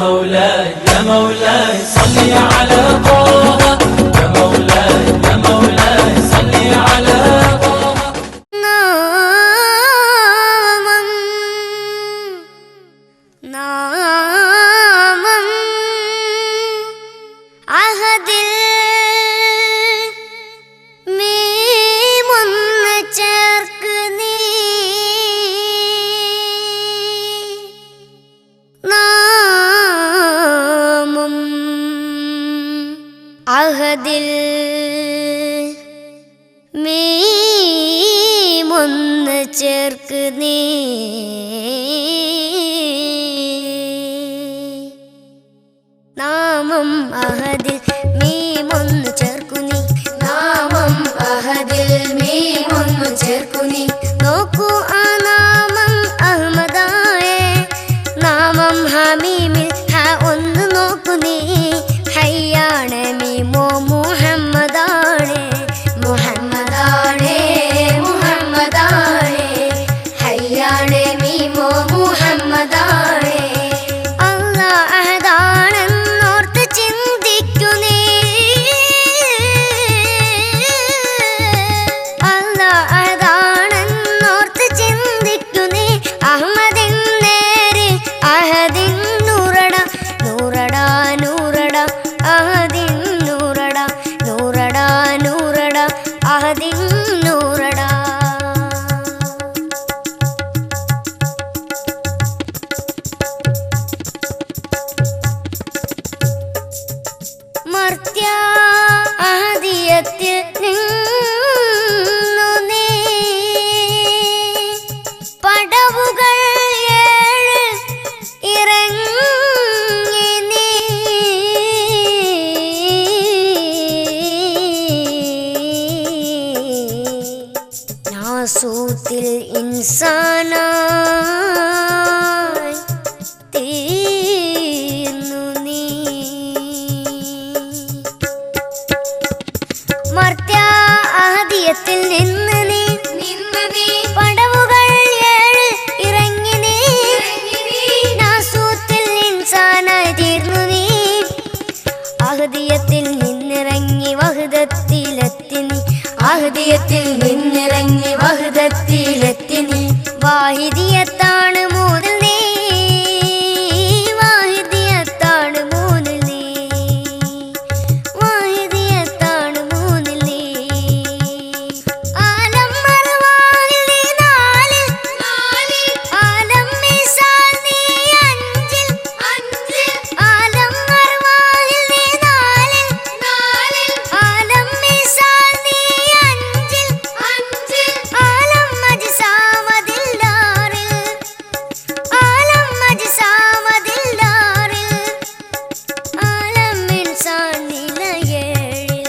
مولاي يا مولاي صل على طه يا مولاي يا مولاي صل على طه നാമം അഹദിൽ മീമൊന്ന് ചേർക്ക് നീ നാമം അഹദിൽ മീമൊന്ന് ചേർക്ക് നീ നാമം അഹദിൽ മീമൊന്നു ചേർക്കുനി നാമം അഹദിൽ മീമൊന്നു ചേർക്കുനി നോക്കൂ ആ നാമം അഹ്മദായേ നാമം ഹമീമിൽ ഹ ഒന്ന് നോക്കുനി ഹയ്യാണ് മീമോ മുഹമ്മദാണേ മുഹമ്മദാണേ മുഹമ്മദാണേ ഹയ്യാണ് മീമോ മുഹമ്മദാണേ നാസൂത്തിൽ ഇൻസാനായി തീർന്നു നീ മർത്യ ആദിയത്തിൽ നിന്ന് നീ പടവുകൾ ഏഴ് ഇറങ്ങി നീ നാസൂത്തിൽ ഇൻസാനായി തീർന്നു നീ ആദിയത്തിൽ നിന്നിറങ്ങി വഹദത്തിലെത്തി നീ ആഹദിയത്തിൽ നിന്നിറങ്ങി വഹദത്തിലെത്തി നീ വാഹിദിയത്താണ് മൂന്നിൽ നീ വാഹിദിയത്താണ് മൂന്നിൽ നീ വാഹിദിയത്താണ് മൂന്നിൽ നീ ആലം അർവാഹിൽ നീ നാലിൽ ആലം മിസാൽ നീ അഞ്ചിൽ ആലം അർവാഹിൽ നീ നാലിൽ ആലം മിസാൽ നീ ആലം മജ്സാമദിൽ ദാറിൽ ആലം മജ്സാമദിൽ ദാറിൽ ആലം ഇൻസാൻ നിലയേഴിൽ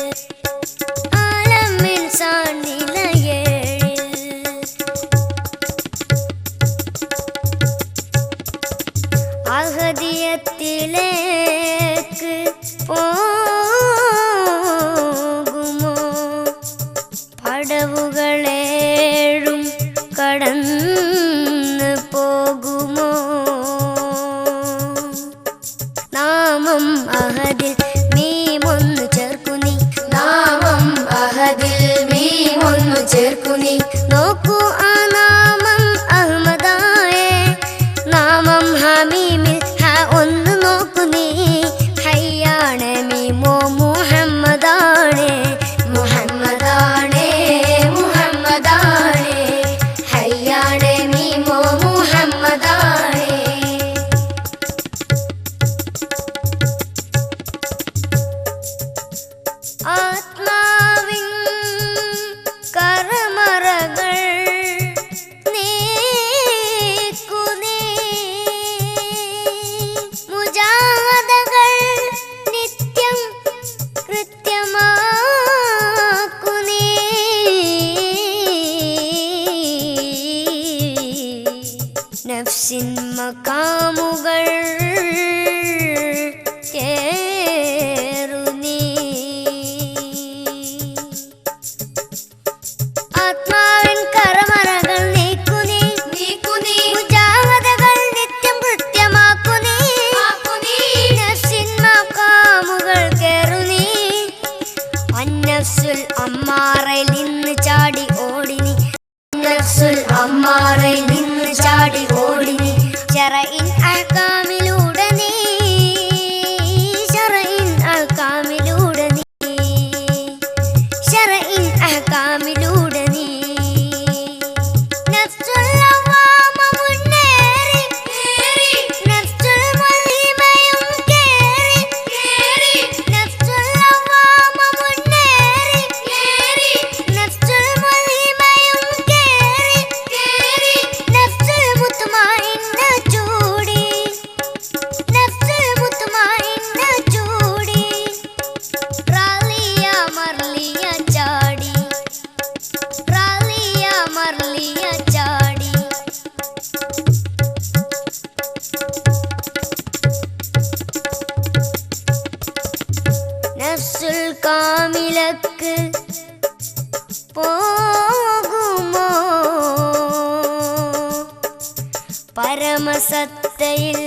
ആലം ഇൻസാൻ നിലയേഴിൽ അഹദിയത്തിലേക്ക് പോകുമോ പടവുകളേഴും കടന്ന് പോകുമോ നാമം അഹദിൽ മീമൊന്നു ചേർക്കുനി നാമം അഹദിൽ മീമൊന്നു ചേർക്കുനി നോക്കൂ ആ നാമം അഹ്മദായേ നാമം ഹമീമിൽ ഹ ഒന്ന് നോക്കുനി ഹയ്യാണ് മീമോ മുഹമ്മദാണേ മുഹമ്മദാണേ മുഹമ്മദാണേ ഹയ്യാണ് മീമോ മുഹമ്മദാണേ ഗൗസുൽ കാമിലക്ക് പോകുമോ പരമസത്തയിൽ